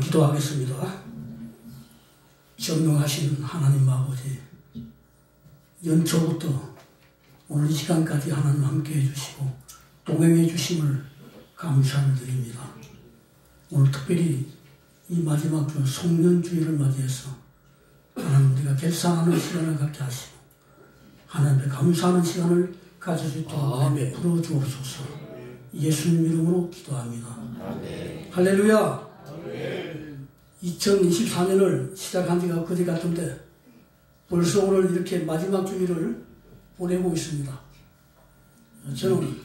기도하겠습니다. 전능하신 하나님 아버지, 연초부터 오늘 이 시간까지 하나님 함께 해주시고 동행해 주심을 감사를 드립니다. 오늘 특별히 이 마지막 주 송년주일을 맞이해서 하나님 우리가 결산하는 시간을 갖게 하시고 하나님께 감사하는 시간을 가질 수 있도록 베풀어 주옵소서. 예수님 이름으로 기도합니다. 아멘. 할렐루야. 아멘. 2024년을 시작한 지가 그제 같은데 벌써 오늘 이렇게 마지막 주일을 보내고 있습니다. 저는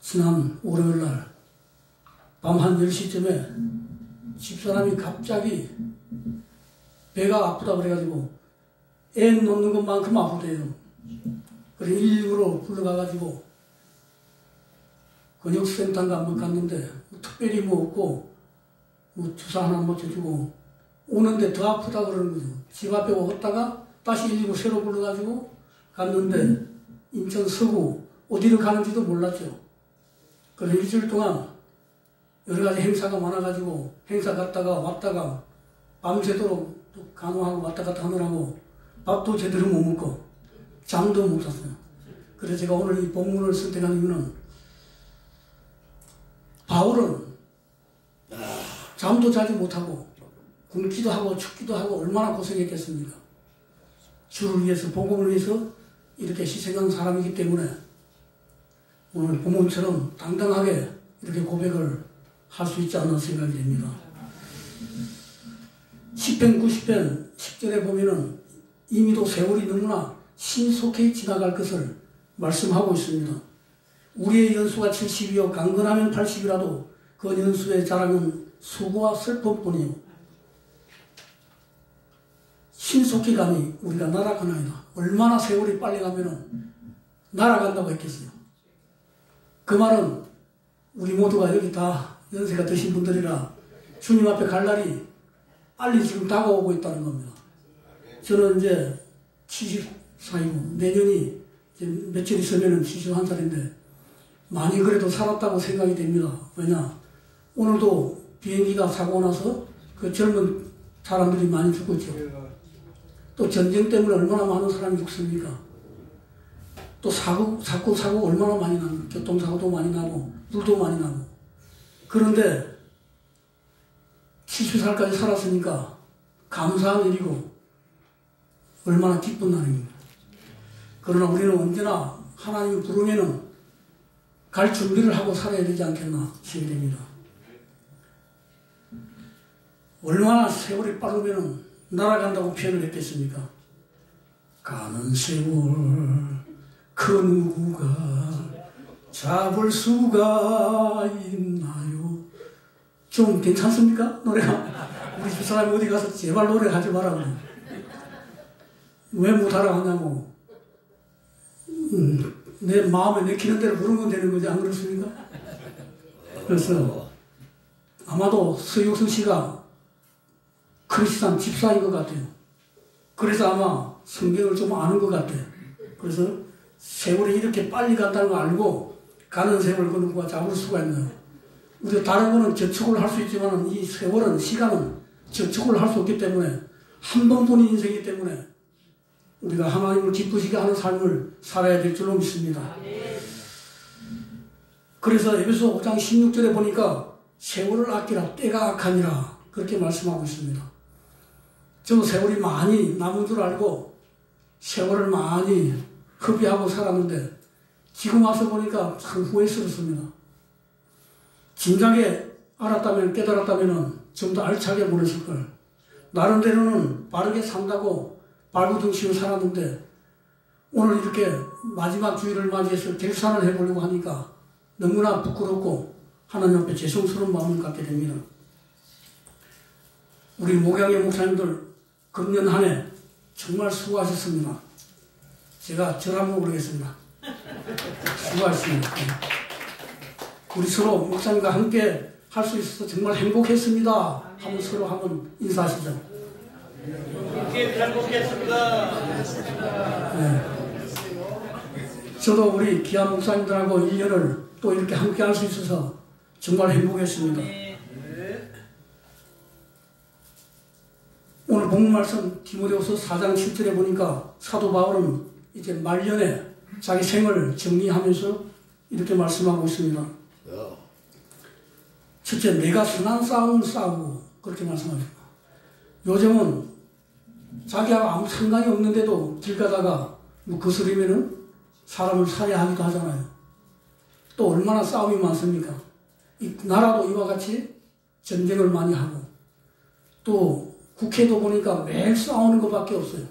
지난 월요일날 밤 한 10시쯤에 집사람이 갑자기 배가 아프다 그래가지고 애 놓는 것만큼 아프대요. 그래서 119로 불러가가지고 근육센터인가 한번 갔는데 특별히 뭐 없고 뭐 주사 하나 맞춰주고 오는데 더 아프다 그러는 거죠. 집 앞에 왔다가 다시 119 새로 불러가지고 갔는데 인천 서구 어디로 가는지도 몰랐죠. 그래서 일주일 동안 여러 가지 행사가 많아가지고 행사 갔다가 왔다가 밤새도록 또 간호하고 왔다 갔다 하느라고 밥도 제대로 못 먹고 잠도 못 잤어요. 그래서 제가 오늘 이 본문을 선택한 이유는 바울은 잠도 자지 못하고 굶기도 하고 춥기도 하고 얼마나 고생했겠습니까? 주를 위해서 복음을 위해서 이렇게 희생한 사람이기 때문에 오늘 본문처럼 당당하게 이렇게 고백을 할 수 있지 않나 생각이 됩니다. 10편 90편 10절에 보면은 이미도 세월이 너무나 신속히 지나갈 것을 말씀하고 있습니다. 우리의 연수가 70이요 강건하면 80이라도 그 연수의 자랑은 수고와 슬픔뿐이요 신속히 가니 우리가 날아가나이다. 얼마나 세월이 빨리 가면은 날아간다고 했겠어요. 그 말은 우리 모두가 여기 다 연세가 드신 분들이라 주님 앞에 갈 날이 빨리 지금 다가오고 있다는 겁니다. 저는 이제 74이고 내년이 이제 며칠 있으면 71살인데 많이 그래도 살았다고 생각이 됩니다. 왜냐? 오늘도 비행기가 사고 나서 그 젊은 사람들이 많이 죽고 있죠. 또 전쟁 때문에 얼마나 많은 사람이 죽습니까? 또 사고 얼마나 많이 나고 교통사고도 많이 나고 불도 많이 나고 그런데 70살까지 살았으니까 감사한 일이고 얼마나 기쁜 날입니다. 그러나 우리는 언제나 하나님이 부르면은 갈 준비를 하고 살아야 되지 않겠나 생각됩니다. 얼마나 세월이 빠르면은 날아간다고 표현을 했겠습니까? 가는 세월 그 누구가 잡을 수가 있나요? 좀 괜찮습니까? 노래가? 우리 집사람이 어디 가서 제발 노래 하지 마라 그래. 왜 못하라고 하냐고. 내 마음에 내키는 대로 부르면 되는 거지 안 그렇습니까? 그래서 아마도 서유선 씨가 크리스찬 집사인 것 같아요. 그래서 아마 성경을 좀 아는 것 같아요. 그래서 세월이 이렇게 빨리 간다는 걸 알고 가는 세월 그 누구가 잡을 수가 있나요? 우리가 다른 거는 저축을 할 수 있지만 이 세월은 시간은 저축을 할 수 없기 때문에 한 번뿐인 인생이기 때문에 우리가 하나님을 기쁘시게 하는 삶을 살아야 될 줄로 믿습니다. 그래서 에베소 5장 16절에 보니까 세월을 아끼라 때가 악하니라 그렇게 말씀하고 있습니다. 저도 세월이 많이 남은 줄 알고 세월을 많이 허비하고 살았는데 지금 와서 보니까 참 후회스럽습니다. 진작에 알았다면 깨달았다면 좀 더 알차게 보냈을 걸. 나름대로는 바르게 산다고 발버둥치고 살았는데 오늘 이렇게 마지막 주일을 맞이해서 결산을 해보려고 하니까 너무나 부끄럽고 하나님 앞에 죄송스러운 마음을 갖게 됩니다. 우리 목양의 목사님들 금년 한 해 정말 수고하셨습니다. 제가 절 한번 부르겠습니다. 수고하셨습니다. 우리 서로 목사님과 함께 할 수 있어서 정말 행복했습니다. 한번 서로 한번 인사하시죠. 함께 행복했습니다. 네. 저도 우리 귀한 목사님들하고 1년을 또 이렇게 함께 할 수 있어서 정말 행복했습니다. 오늘 본문 말씀 디모데후서 4장 7절에 보니까 사도 바울은 이제 말년에 자기 생을 정리하면서 이렇게 말씀하고 있습니다. 첫째, 내가 선한 싸움을 싸우고 그렇게 말씀합니다. 요즘은 자기하고 아무 상관이 없는데도 길 가다가 뭐 거스르면은 사람을 살해하기도 하잖아요. 또 얼마나 싸움이 많습니까? 이 나라도 이와 같이 전쟁을 많이 하고 또 국회도 보니까 매일 싸우는 것밖에 없어요.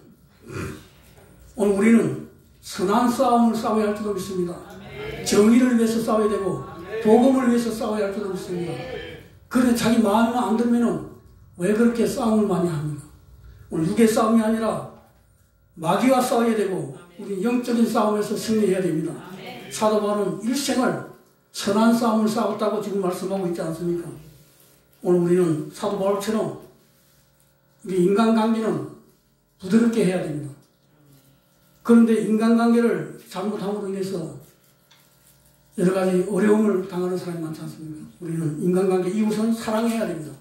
오늘 우리는 선한 싸움을 싸워야 할 줄로 믿습니다. 정의를 위해서 싸워야 되고 복음을 위해서 싸워야 할 줄로 믿습니다. 그런데 자기 마음에 안 들면은 왜 그렇게 싸움을 많이 합니까? 오늘 육의 싸움이 아니라 마귀와 싸워야 되고 우리 영적인 싸움에서 승리해야 됩니다. 사도 바울은 일생을 선한 싸움을 싸웠다고 지금 말씀하고 있지 않습니까? 오늘 우리는 사도 바울처럼 우리 인간관계는 부드럽게 해야 됩니다. 그런데 인간관계를 잘못함으로 인해서 여러 가지 어려움을 당하는 사람이 많지 않습니까? 우리는 인간관계 이웃은 사랑해야 됩니다.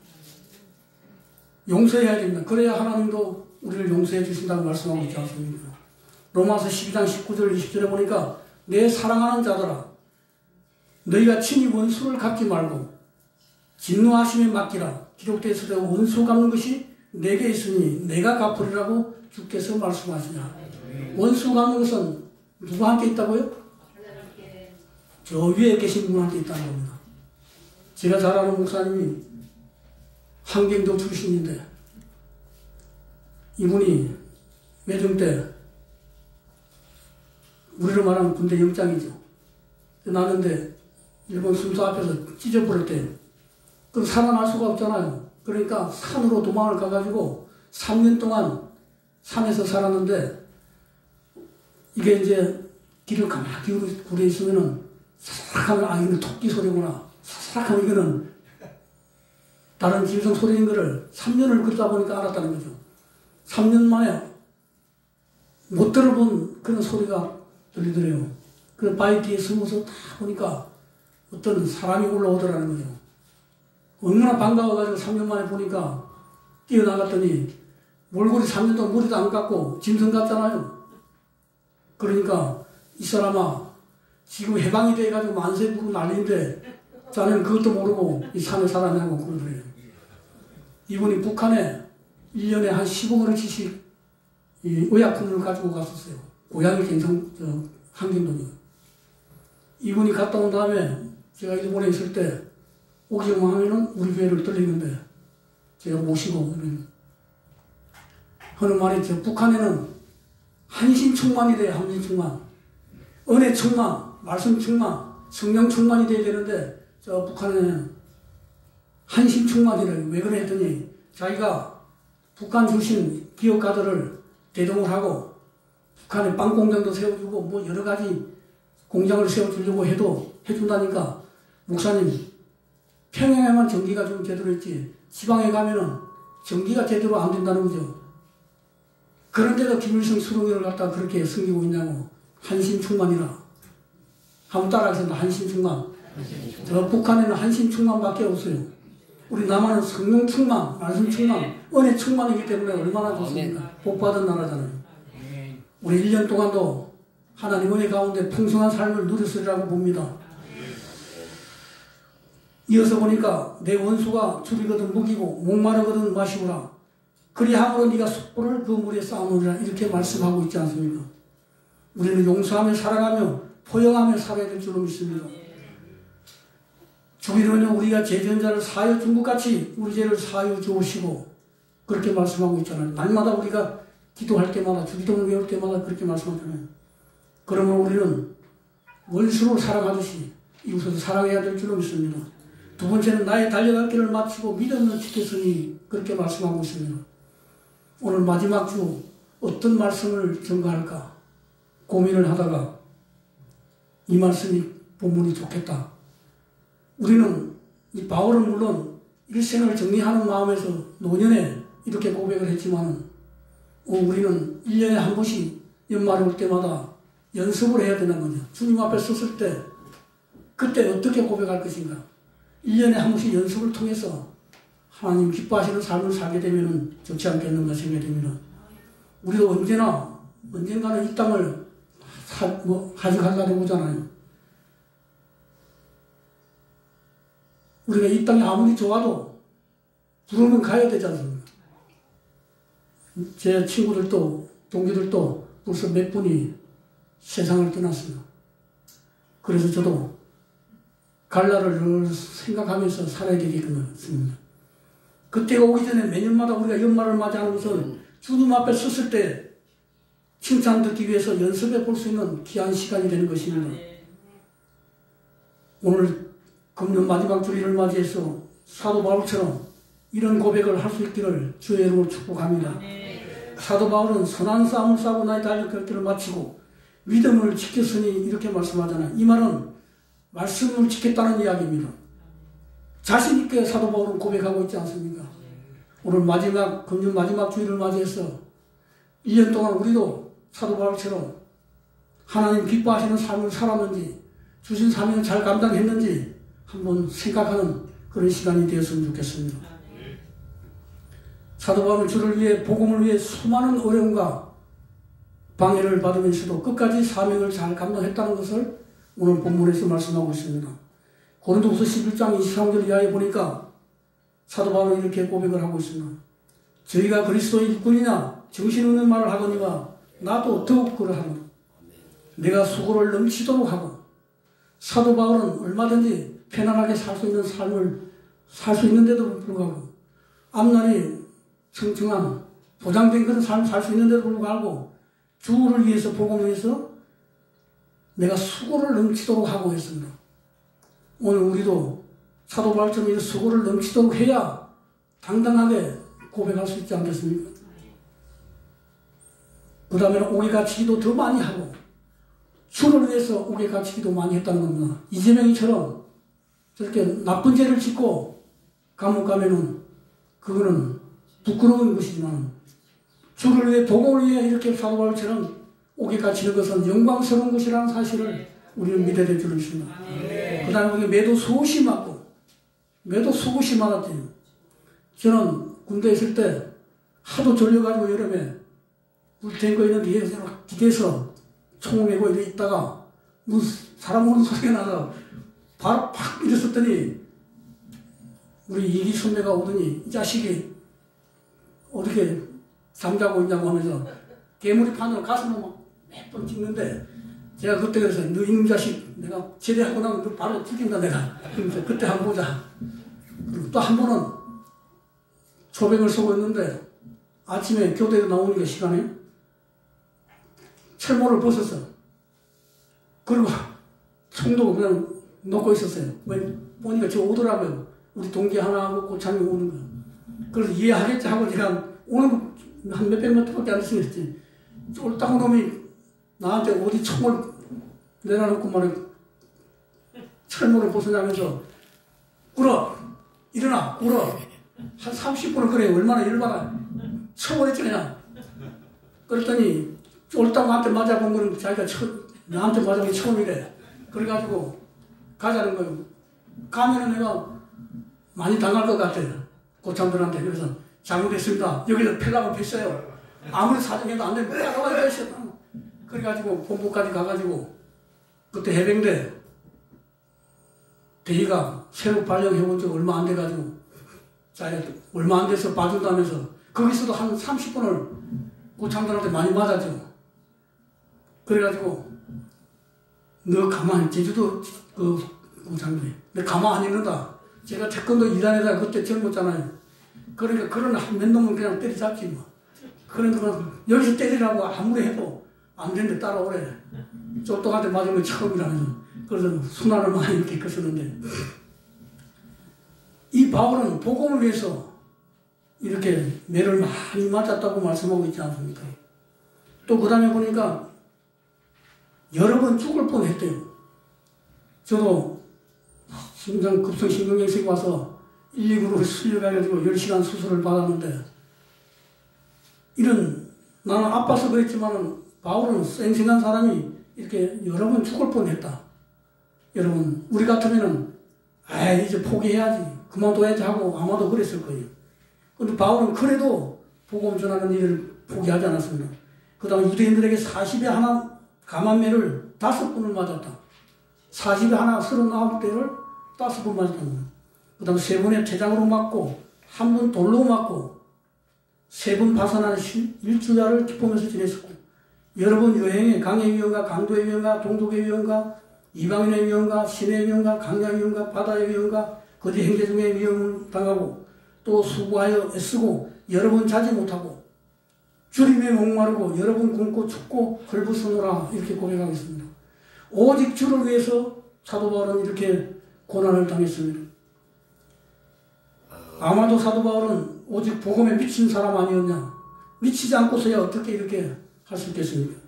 용서해야 됩니다. 그래야 하나님도 우리를 용서해 주신다고 말씀하고 있지 않습니까? 로마서 12장 19절 20절에 보니까 내 사랑하는 자들아 너희가 친히 원수를 갚지 말고 진노하심에 맡기라. 기록되어 있으되 원수 갚는 것이 내게 있으니 내가 갚으리라고 주께서 말씀하시냐. 원수 갚는 것은 누구한테 있다고요? 저 위에 계신 분한테 있다는 겁니다. 제가 잘 아는 목사님이 한경도 출신인데 이분이 매정 때 우리로 말하면 군대 영장이죠. 나는데 일본 순서 앞에서 찢어버릴 때 그럼 살아날 수가 없잖아요. 그러니까 산으로 도망을 가가지고 3년 동안 산에서 살았는데 이게 이제 길을 가만히 구려 있으면은 사삭하면 이거는 토끼 소리구나. 사삭하면 이거는 다른 짐승 소리인 거를 3년을 걷다 보니까 알았다는 거죠. 3년 만에 못 들어본 그런 소리가 들리더래요. 그 바위 뒤에 숨어서 다 보니까 어떤 사람이 올라오더라는 거죠. 얼마나 반가워가지고 3년 만에 보니까 뛰어나갔더니 몰골이 3년 동안 머리도 안 깎고 짐승 같잖아요. 그러니까 이 사람아 지금 해방이 돼가지고 만세 부르고 난리인데 자네는 그것도 모르고 이 산에 살아나고 그러더래요. 이분이 북한에 1년에 한 15그릇씩 의약품을 가지고 갔었어요. 고향이 한경동이요. 이분이 갔다 온 다음에 제가 일본에 있을 때 오기만 하면은 우리 교회를 들리는데 제가 모시고 하는 말이 저 북한에는 한신 충만이 돼요. 한신 충만. 은혜 충만, 말씀 충만, 성령 충만이 돼야 되는데 저 북한에는 한신 충만이래요. 왜 그래 했더니 자기가 북한 출신 기업가들을 대동을 하고 북한에 빵 공장도 세워주고 뭐 여러 가지 공장을 세워주려고 해도 해준다니까 목사님 평양에만 전기가 좀 제대로 있지 지방에 가면은 전기가 제대로 안 된다는 거죠. 그런데도 김일성 수령이를 갖다가 그렇게 섬기고 있냐고. 한신 충만이라. 한번 따라하겠습니다. 한신 충만. 저 북한에는 한신 충만밖에 없어요. 우리 남한은 성령 충만, 말씀 충만, 은혜 충만이기 때문에 얼마나 좋습니까? 복받은 나라잖아요. 우리 1년 동안도 하나님 은혜 가운데 풍성한 삶을 누렸으리라고 봅니다. 이어서 보니까 내 원수가 줄이거든 먹이고 목마르거든 마시오라. 그리함으로 네가 숯불을 그 물에 쌓아놓으리라. 이렇게 말씀하고 있지 않습니까? 우리는 용서하며 살아가며 포용하며 살아야 될 줄로 믿습니다. 주기로는 우리가 죄전자를 사하여 준 것 같이 우리 죄를 사하여 주시고 그렇게 말씀하고 있잖아요. 날마다 우리가 기도할 때마다 주기도를 외울 때마다 그렇게 말씀하잖아요. 그러면 우리는 원수로 살아가듯이 이웃을 사랑해야 될 줄로 믿습니다. 두 번째는 나의 달려갈 길을 마치고 믿음을 지켰으니 그렇게 말씀하고 있습니다. 오늘 마지막 주 어떤 말씀을 전가할까 고민을 하다가 이 말씀이 본문이 좋겠다. 우리는 이 바울은 물론 일생을 정리하는 마음에서 노년에 이렇게 고백을 했지만 우리는 1년에 한 번씩 연말이 올 때마다 연습을 해야 되는 거죠. 주님 앞에 섰을 때 그때 어떻게 고백할 것인가? 1년에 한 번씩 연습을 통해서 하나님 기뻐하시는 삶을 살게 되면 좋지 않겠는가 생각이 됩니다. 우리도 언젠가는 이 땅을 가져가려고 보잖아요. 우리가 이 땅이 아무리 좋아도 부르면 가야 되지 않습니까? 제 친구들도 동기들도 벌써 몇 분이 세상을 떠났어요. 그래서 저도 갈 날을 늘 생각하면서 살아야 되겠습니다. 그때가 오기 전에 매년마다 우리가 연말을 맞이하는 것은 주님 앞에 섰을 때 칭찬 듣기 위해서 연습해 볼 수 있는 귀한 시간이 되는 것입니다. 오늘 금년 마지막 주일을 맞이해서 사도 바울처럼 이런 고백을 할 수 있기를 주의 이름으로 축복합니다. 사도 바울은 선한 싸움을 싸고 나의 달린 그 길을 마치고 믿음을 지켰으니 이렇게 말씀하잖아요. 이 말은 말씀을 지켰다는 이야기입니다. 자신 있게 사도 바울은 고백하고 있지 않습니까? 오늘 금년 마지막 주일을 맞이해서 1년 동안 우리도 사도 바울처럼 하나님 기뻐하시는 삶을 살았는지 주신 사명을 잘 감당했는지 한번 생각하는 그런 시간이 되었으면 좋겠습니다. 사도 바울은 주를 위해 복음을 위해 수많은 어려움과 방해를 받으면서도 끝까지 사명을 잘 감당했다는 것을 오늘 본문에서 말씀하고 있습니다. 고린도후서 11장 23절 이하에 보니까 사도 바울은 이렇게 고백을 하고 있습니다. 저희가 그리스도의 일꾼이냐 정신없는 말을 하거니와 나도 더욱 그러하노라. 내가 수고를 넘치도록 하고. 사도 바울은 얼마든지 편안하게 살 수 있는 삶을 살 수 있는데도 불구하고 앞날이 청청한 보장된 그런 삶을 살 수 있는데도 불구하고 주를 위해서 복음을 위해서 내가 수고를 넘치도록 하고 했습니다. 오늘 우리도 사도 바울처럼 이 수고를 넘치도록 해야 당당하게 고백할 수 있지 않겠습니까? 그 다음에는 옥에 갇히기도 더 많이 하고 주를 위해서 옥에 갇히기도 많이 했다는 겁니다. 이재명이처럼 저렇게 나쁜 죄를 짓고 감옥 가면은 그거는 부끄러운 것이지만 주를 위해 복음을 위해 이렇게 사도 바울처럼 옥에 갇히는 것은 영광스러운 것이라는 사실을 우리는 믿어야 될 줄 믿습니다. 그 다음에 매도 수없이 맞고 매도 수없이 맞았대요. 저는 군대에 있을 때 하도 졸려가지고 여름에 불탱거 있는 뒤에서 총을 메고 이렇게 있다가 무슨 사람 오는 소리가 나서 바로 팍 일었었더니 우리 이기 선배가 오더니 이 자식이 어떻게 잠자고 있냐고 하면서 개구리 판으로 가슴을 막 몇 번 찍는데 제가 그때 그래서 너 이놈 자식 내가 제대하고 나면 너 바로 죽인다 내가. 그러면서 그때 한번 보자. 그리고 또 한 번은 초백을 쓰고 있는데 아침에 교대에 나오니까 시간에 철모를 벗었어. 그리고 총도 그냥 놓고 있었어요. 왜 보니까 저 오더라고요. 우리 동기 하나하고 고참이 오는 거야. 그래서 이해하겠지 하고 제가 오는 한 몇백 미터밖에 안 됐지. 쫄딱 놈이 나한테 어디 총을 내려놓고 말해 철모를 벗으냐면서 꿇어 일어나 꿇어 한 30분을 그래. 얼마나 열받아. 쳐버렸지 그냥. 그랬더니 쫄딱 나한테 맞아본 거는 자기가 나한테 맞아본 게 처음이래. 그래가지고 가자는 거예요. 가면은 내가 많이 당할 것 같아. 고참들한테. 그래서 잘못했습니다. 여기서 펠라고 폈어요. 아무리 사정해도 안 되면 따라와야 되셨다. 그래가지고 본부까지 가가지고 그때 해병대 대위가 새로 발령해본 지 얼마 안 돼가지고 자기가 얼마 안 돼서 봐준다면서 거기서도 한 30분을 고참들한테 많이 맞았죠. 그래가지고 너 가만히 제주도 그 고참들이 너 가만 안 있는다. 제가 태권도 2단에다가 그때 젊었잖아요. 그러니까 그런 몇 놈은 그냥 때려잡지 뭐. 그러니까 여기서 때리라고 아무리 해도 안 되는데 따라오래. 쫄떡한테 맞은 건 처음이라면서. 그래서 순환을 많이 이렇게 컸었는데 이 바울은 복음을 위해서 이렇게 매를 많이 맞았다고 말씀하고 있지 않습니까? 또 그 다음에 보니까 여러 번 죽을 뻔했대요. 저도 급성심근경색 와서 119로 실려가가지고 10시간 수술을 받았는데 나는 아파서 그랬지만은 바울은 쌩쌩한 사람이 이렇게 여러 번 죽을 뻔했다. 여러분, 우리 같으면은, 이제 포기해야지. 그만둬야지 하고 아마도 그랬을 거예요. 근데 바울은 그래도 복음 전하는 일을 포기하지 않았습니다. 그 다음에 유대인들에게 40에 하나 가만매를 5번을 맞았다. 40에 하나 39대를 5번 맞았다. 그 다음에 3번에 태장으로 맞고, 1번 돌로 맞고, 3번 파산하는 일주야를 기쁘면서 지냈었고, 여러 번 여행에 강의 위험과 강도의 위험과 동족의 위험과 이방인의 위험과 신의 위험과 강야의 위험과 바다의 위험과 거짓 행제 중에 위험을 당하고 또 수고하여 애쓰고 여러 번 자지 못하고 주님의 목마르고 여러 번 굶고 춥고 헐벗으노라 이렇게 고백하고 있습니다. 오직 주를 위해서 사도 바울은 이렇게 고난을 당했습니다. 아마도 사도 바울은 오직 복음에 미친 사람 아니었냐? 미치지 않고서야 어떻게 이렇게 할 수 있겠습니까?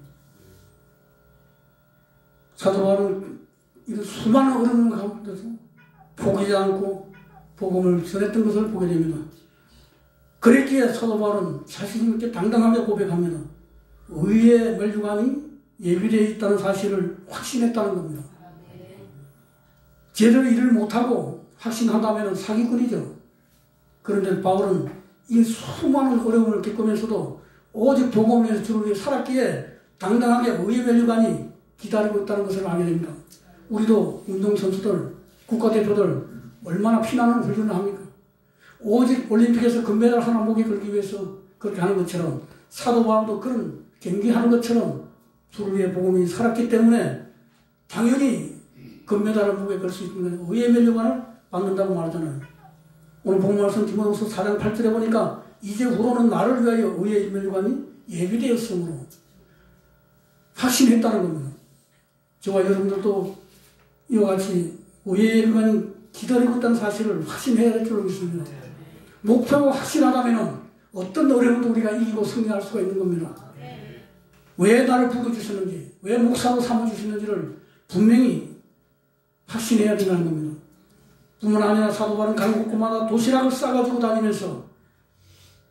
사도 바울은 이런 수많은 어려움 가운데서 포기하지 않고 복음을 전했던 것을 보게 됩니다. 그랬기에 사도 바울은 자신 있게 당당하게 고백합니다. 의의 멸류관이 예비되어 있다는 사실을 확신했다는 겁니다. 제대로 일을 못하고 확신한다면 사기꾼이죠. 그런데 바울은 이 수많은 어려움을 겪으면서도 오직 복음을 위해서 주를 위해 살았기에 당당하게 의의 멸류관이 기다리고 있다는 것을 알게 됩니다. 우리도 운동선수들, 국가대표들 얼마나 피나는 훈련을 합니까? 오직 올림픽에서 금메달 하나 목에 걸기 위해서 그렇게 하는 것처럼 사도 바울도 그런 경기하는 것처럼 주를 위해 복음이 살았기 때문에 당연히 금메달을 목에 걸 수 있는 의의 멸류관을 받는다고 말하잖아요. 오늘 본 말씀 디모데후서 4장 8절에 보니까 이제 후로는 나를 위하여 의의 멸류관이 예비되었으므로 확신했다는 겁니다. 저와 여러분들도 이와 같이 의의 멸류관이 기다리고 있다는 사실을 확신해야 될 줄 믿습니다. 목표가 확실하다면 어떤 어려움도 우리가 이기고 승리할 수가 있는 겁니다. 왜 나를 부르주셨는지, 왜 목사로 삼아주셨는지를 분명히 확신해야 된다는 겁니다. 뿐만 아니라 사도 바울은 강 곳곳마다 도시락을 싸가지고 다니면서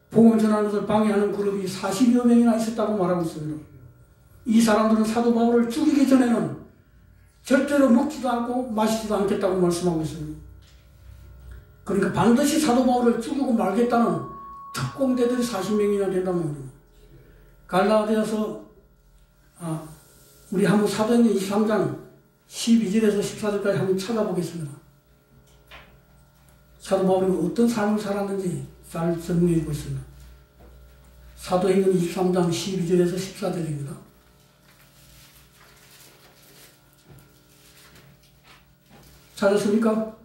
복음 전하는 것을 방해하는 그룹이 40여 명이나 있었다고 말하고 있습니다. 이 사람들은 사도 바울을 죽이기 전에는 절대로 먹지도 않고 마시지도 않겠다고 말씀하고 있습니다. 그러니까 반드시 사도 바울을 죽이고 말겠다는 특공대들이 40명이나 된다는 겁니다. 갈라디아서 우리 한번 사도행전 23장 12절에서 14절까지 한번 찾아보겠습니다. 사도 바울이 어떤 삶을 살았는지 잘 설명해 주고 있습니다. 사도행전 23장 12절에서 14절입니다. 찾았습니까?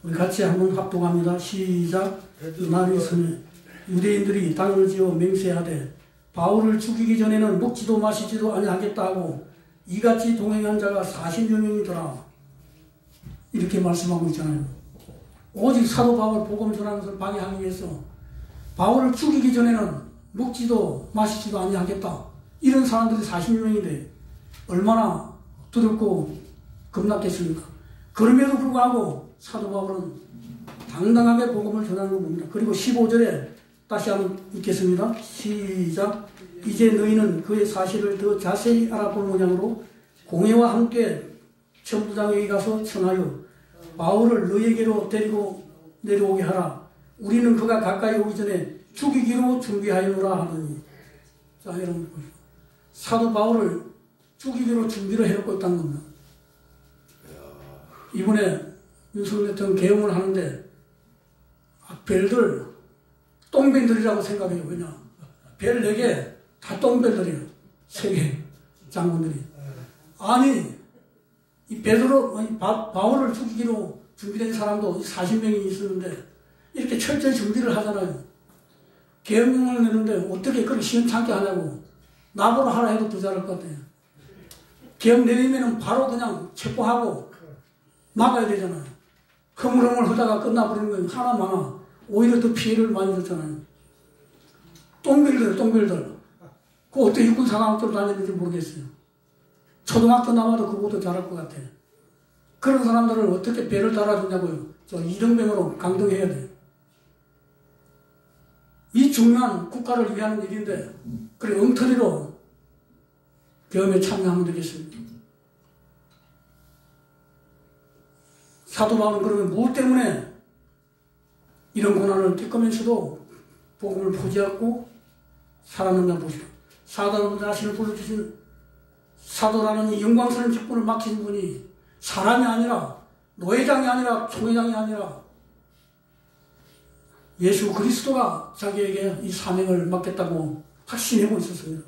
우리 같이 한번 합독합니다. 시작. 날이 있으니 유대인들이 당을 지어 맹세하되 바울을 죽이기 전에는 먹지도 마시지도 아니하겠다 하고 이같이 동행한 자가 40여 명이더라. 이렇게 말씀하고 있잖아요. 오직 사도 바울 복음 전하는 것을 방해하기 위해서 바울을 죽이기 전에는 먹지도 마시지도 아니하겠다. 이런 사람들이 40여 명인데 얼마나 두렵고 겁났겠습니까? 그럼에도 불구하고 사도 바울은 당당하게 복음을 전하는 겁니다. 그리고 15절에 다시 한번 읽겠습니다. 시작. 이제 너희는 그의 사실을 더 자세히 알아볼 모양으로 공회와 함께 천부장에게 가서 청하여 바울을 너희에게로 데리고 내려오게 하라. 우리는 그가 가까이 오기 전에 죽이기로 준비하였노라 하더니. 자, 여러분 보시죠. 사도 바울을 죽이기로 준비를 해놓고 있다는 겁니다. 이번에 윤석열 대통령 개엄을 하는데 별들 똥별들이라고 생각해요. 왜냐? 별 4개 다 똥별들이에요. 3개 장군들이. 아니 이 베드로 바울을 죽이기로 준비된 사람도 40명이 있었는데 이렇게 철저히 준비를 하잖아요. 계엄령을 내는데 어떻게 그렇게 시원찮게 하냐고. 나보러 하라 해도 더 잘할 것 같아요. 계엄 내리면 바로 그냥 체포하고 막아야 되잖아요. 허물허물 하다가 끝나버리는 거예요. 하나마나 오히려 더 피해를 많이 줬잖아요. 똥별들. 그 어떻게 육군 사관학교를 다녔는지 모르겠어요. 초등학교 나와도 그보다 잘할 것 같아요. 그런 사람들을 어떻게 배를 달아주냐고요. 저 이등병으로 강등해야 돼요. 이 중요한 국가를 위하는 일인데 그래 엉터리로 계엄에 참여하면 되겠습니다. 사도 바울은 그러면 무엇 때문에 이런 고난을 겪으면서도 복음을 포기하고 살았는가 보시오. 사도 자신을 불러주신 사도라는 이 영광스러운 직분을 맡긴 분이 사람이 아니라 노회장이 아니라 총회장이 아니라 예수 그리스도가 자기에게 이 사명을 맡겼다고 확신하고 있었습니다.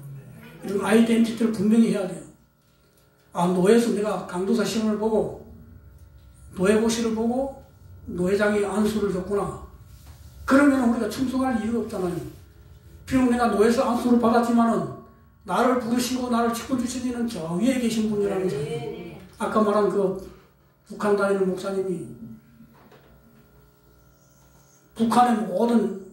이런 아이덴티티를 분명히 해야 돼요. 아, 노회에서 내가 강도사 시험을 보고 노회고시를 보고 노회장이 안수를 줬구나. 그러면 우리가 충성할 이유가 없잖아요. 비록 내가 노회에서 안수를 받았지만은 나를 부르시고 나를 직분 주신 이는 저 위에 계신 분이라는 거예요. 아까 말한 그 북한 다니는 목사님이 북한의 모든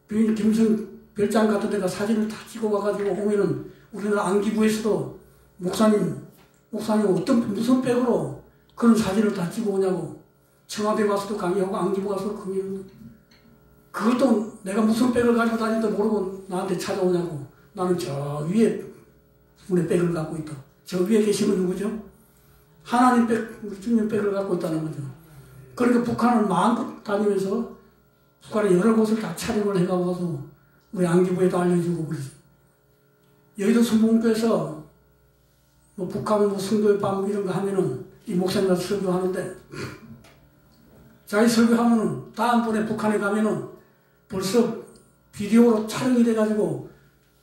김성 별장 같은 데가 사진을 다 찍어 와가지고 오면은 우리는 안기부에서도 목사님 무슨 백으로 그런 사진을 다 찍어 오냐고. 청와대 가서도 강의하고 안기부 가서 강의하고. 그것도 내가 무슨 백을 가지고 다니는지 모르고 나한테 찾아오냐고. 나는 저 위에 분의 백을 갖고 있다. 저 위에 계시는 누구죠? 하나님 백, 주님 백을 갖고 있다는 거죠. 그러니까 북한을 마음껏 다니면서 북한의 여러 곳을 다 촬영을 해가서 우리 안기부에도 알려주고 그랬어요. 여의도 순복음교에서 뭐 북한 뭐 선교의 밤 이런 거 하면은 이 목사님과 설교하는데 자기 설교하면은 다음번에 북한에 가면은 벌써 비디오로 촬영이 돼가지고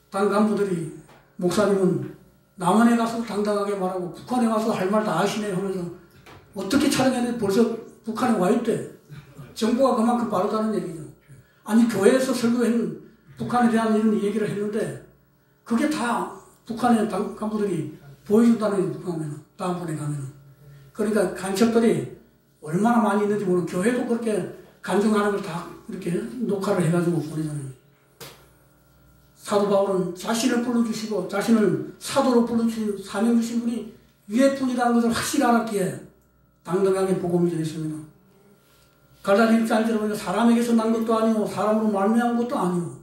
당 간부들이 목사님은 남한에 가서 당당하게 말하고 북한에 가서 할 말 다 아시네 하면서 어떻게 촬영했는데 벌써 북한에 와 있대. 정부가 그만큼 빠르다는 얘기죠. 아니 교회에서 설교했는 북한에 대한 이런 얘기를 했는데 그게 다 북한의 당 간부들이 보여준다는 북한에는 다음번에 가면은. 그러니까 간첩들이 얼마나 많이 있는지 모르는 교회도 그렇게 간증하는 걸 다 이렇게 녹화를 해가지고 보내잖아요. 사도 바울은 자신을 불러주시고 자신을 사도로 불러주신 사명 주신 분이 위에 분이라는 것을 확실히 알았기에 당당하게 복음을 전했습니다. 갈라디 1장 1절에 보니까 사람에게서 난 것도 아니고 사람으로 말미암은 것도 아니고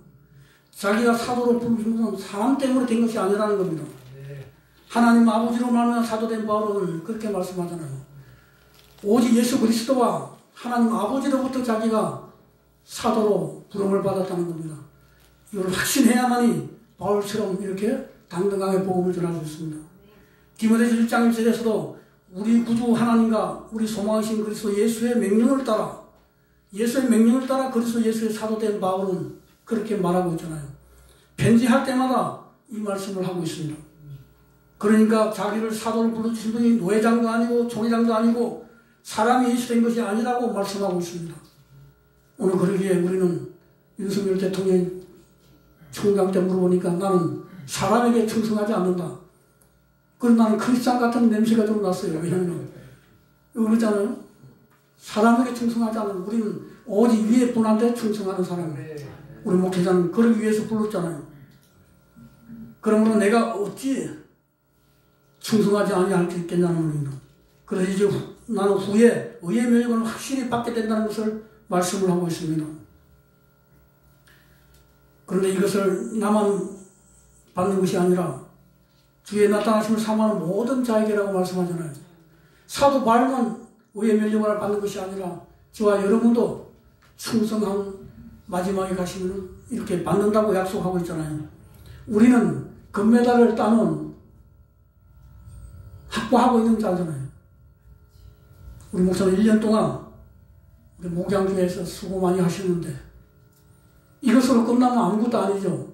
자기가 사도로 부르신 것은 사람 때문에 된 것이 아니라는 겁니다. 하나님 아버지로 말미암아 사도된 바울은 그렇게 말씀하잖아요. 오직 예수 그리스도와 하나님 아버지로부터 자기가 사도로 부름을 받았다는 겁니다. 이걸 확신해야만이 바울처럼 이렇게 당당하게 복음을 전할 수 있습니다. 디모데서 1장 1절에서도 우리 구주 하나님과 우리 소망이신 그리스도 예수의 명령을 따라 그리스도 예수의 사도된 바울은 그렇게 말하고 있잖아요. 편지할 때마다 이 말씀을 하고 있습니다. 그러니까 자기를 사도로 불러주신 분이 노회장도 아니고 총회장도 아니고 사람이 예수된 것이 아니라고 말씀하고 있습니다. 오늘 그러기에 우리는 윤석열 대통령 총장 때 물어보니까 나는 사람에게 충성하지 않는다. 그래서 나는 크리스찬 같은 냄새가 좀 났어요. 왜냐하면 그렇잖아요. 사람에게 충성하지 않는 우리는 오직 위에 분한테 충성하는 사람이에요. 우리 목회자는 그러기 위해서 불렀잖아요. 그러므로 내가 어찌 충성하지 아니할 수 있겠냐는 말입니다. 그래서 이제 나는 후에 의의 면역을 확실히 받게 된다는 것을 말씀을 하고 있습니다. 그런데 이것을 나만 받는 것이 아니라 주의 나타나심을 사모하는 모든 자에게라고 말씀하잖아요. 사도 바울만 의의 면역을 받는 것이 아니라 저와 여러분도 충성한 마지막에 가시면 이렇게 받는다고 약속하고 있잖아요. 우리는 금메달을 따는 확보하고 있는 자잖아요. 우리 목사님 1년 동안 우리 목양교회에서 수고 많이 하시는데 이것으로 끝나면 아무것도 아니죠.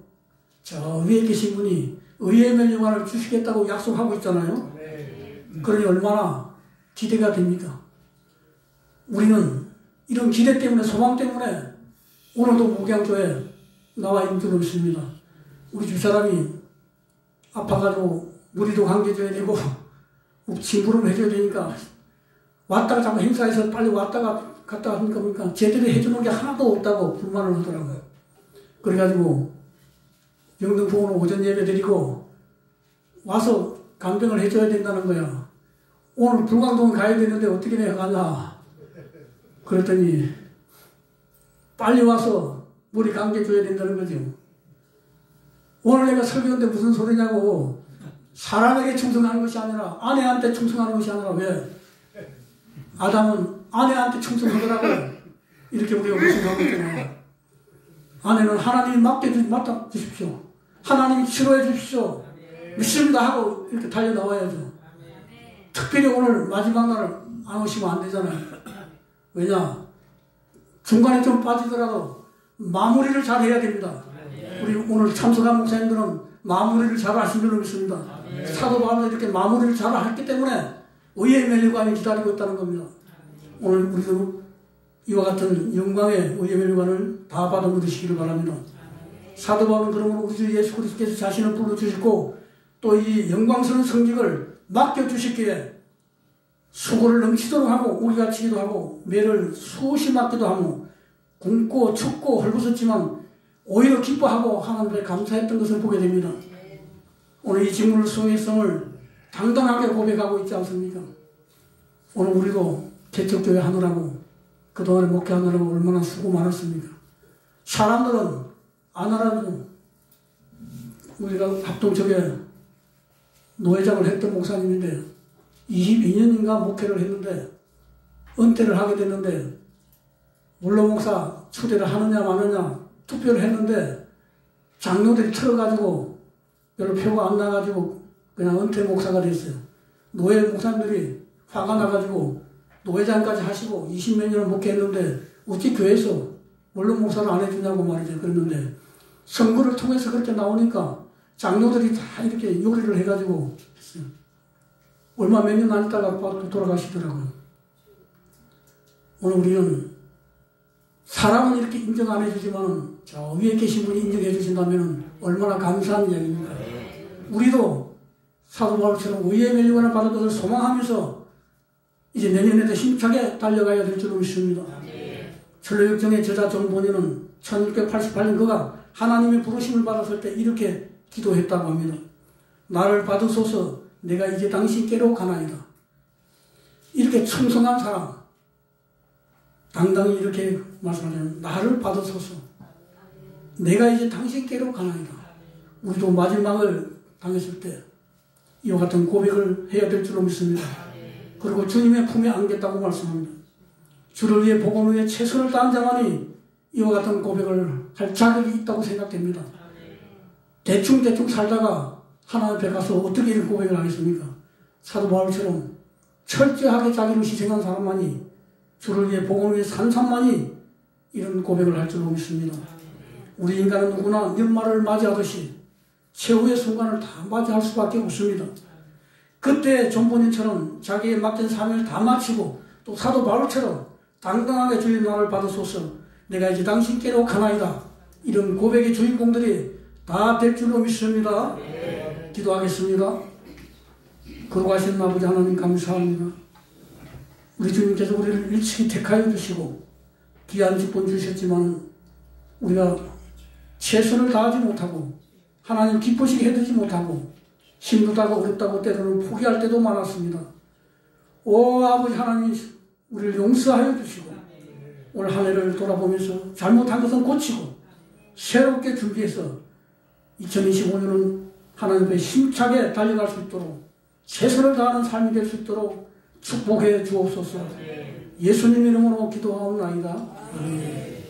저 위에 계신 분이 의의 면류관을 주시겠다고 약속하고 있잖아요. 그러니 얼마나 기대가 됩니까? 우리는 이런 기대 때문에 소망 때문에 오늘도 목양교회에 나와 있는 줄 믿습니다. 우리 집사람이 아파가지고 우리도 관계줘야 되고 심부름 해줘야 되니까 왔다가 자꾸 행사에서 빨리 왔다가 갔다 하니까 보니까 제대로 해주는 게 하나도 없다고 불만을 하더라고요. 그래가지고 영등포는 오전 예배 드리고 와서 간병을 해줘야 된다는 거야. 오늘 불광동 가야 되는데 어떻게 내가 가냐. 그랬더니 빨리 와서 머리 감겨줘야 된다는 거죠. 오늘 내가 설교인데 무슨 소리냐고. 사람에게 충성하는 것이 아니라 아내한테 충성하는 것이 아니라 왜? 아담은 아내한테 충성하더라고요. 이렇게 우리가 무슨하고 있잖아요. 아내는 하나님이 맡아 주십시오. 하나님이 치료해 주십시오. 믿습니다 하고 이렇게 달려나와야죠. 특별히 오늘 마지막 날 안 오시면 안 되잖아요. 왜냐? 중간에 좀 빠지더라도 마무리를 잘 해야 됩니다. 우리 오늘 참석한 목사님들은 마무리를 잘 하신 줄로 믿습니다. 사도 바울도 이렇게 마무리를 잘 했기 때문에 의의 멸류관이 기다리고 있다는 겁니다. 오늘 우리도 이와 같은 영광의 의의 멸류관을 다 받아 누리시기를 바랍니다. 사도 바울은 그러므로 우리 주 예수 그리스도께서 자신을 불러주시고 또 이 영광스러운 성직을 맡겨주시기에 수고를 넘치도록 하고 우리같이기도 하고 매를 수없이 맡기도 하고 굶고 춥고 헐벗었지만 오히려 기뻐하고 하나님께 감사했던 것을 보게 됩니다. 오늘 이 직분을 수행성을 당당하게 고백하고 있지 않습니까? 오늘 우리도 개척교회 하느라고 그동안에 목회하느라고 얼마나 수고 많았습니까? 사람들은 안 알아도 우리가 합동적에 노회장을 했던 목사님인데 22년인가 목회를 했는데 은퇴를 하게 됐는데 원로 목사 추대를 하느냐 마느냐 투표를 했는데 장로들이 틀어가지고 별로 표가 안 나가지고 그냥 은퇴 목사가 됐어요. 노회 목사님들이 화가 나가지고 노회장까지 하시고 20몇 년을 목회했는데 어찌 교회에서 원로 목사를 안 해주냐고 말이죠. 그랬는데 선거를 통해서 그렇게 나오니까 장로들이 다 이렇게 요리를 해가지고 했어요. 얼마 몇 년 안 있다가 돌아가시더라고요. 오늘 우리는 사람은 이렇게 인정 안 해주지만 저 위에 계신 분이 인정해 주신다면 얼마나 감사한 이야기입니까? 우리도 사도 바울처럼 의의 멸류관을 받을 것을 소망하면서 이제 내년에도 힘차게 달려가야 될 줄로 믿습니다. 철로역정의 저자 정본인은 1688년 그가 하나님의 부르심을 받았을 때 이렇게 기도했다고 합니다. 나를 받으소서 내가 이제 당신께로 가나이다. 이렇게 충성한 사람 당당히 이렇게 말씀하자면 나를 받으소서 내가 이제 당신께로 가나이다. 우리도 마지막을 당했을 때 이와 같은 고백을 해야 될 줄로 믿습니다. 그리고 주님의 품에 안겠다고 말씀합니다. 주를 위해 복음을 위해 최선을 다한 자만이 이와 같은 고백을 할 자격이 있다고 생각됩니다. 대충 살다가 하나님 앞에 가서 어떻게 이런 고백을 하겠습니까? 사도 바울처럼 철저하게 자기를 희생한 사람만이 주를 위해 복음을 위해 산 사람만이 이런 고백을 할 줄로 믿습니다. 우리 인간은 누구나 연말을 맞이하듯이 최후의 순간을 다 맞이할 수밖에 없습니다. 그때 존본인처럼 자기의 맡긴 사명을 다 마치고 또 사도 바울처럼 당당하게 주의 나를 받으소서 내가 이제 당신께로 가나이다. 이런 고백의 주인공들이 다 될 줄로 믿습니다. 기도하겠습니다. 거룩하신 아버지 하나님 감사합니다. 우리 주님께서 우리를 일찍이 택하여 주시고 귀한 직분 주셨지만 우리가 최선을 다하지 못하고 하나님 기쁘시게 해드리지 못하고 힘들다고 어렵다고 때로는 포기할 때도 많았습니다. 오 아버지 하나님 우리를 용서하여 주시고 오늘 한 해를 돌아보면서 잘못한 것은 고치고 새롭게 준비해서 2025년은 하나님 앞에 힘차게 달려갈 수 있도록 최선을 다하는 삶이 될 수 있도록 축복해 주옵소서. 예수님 이름으로 기도하옵나이다. 아멘.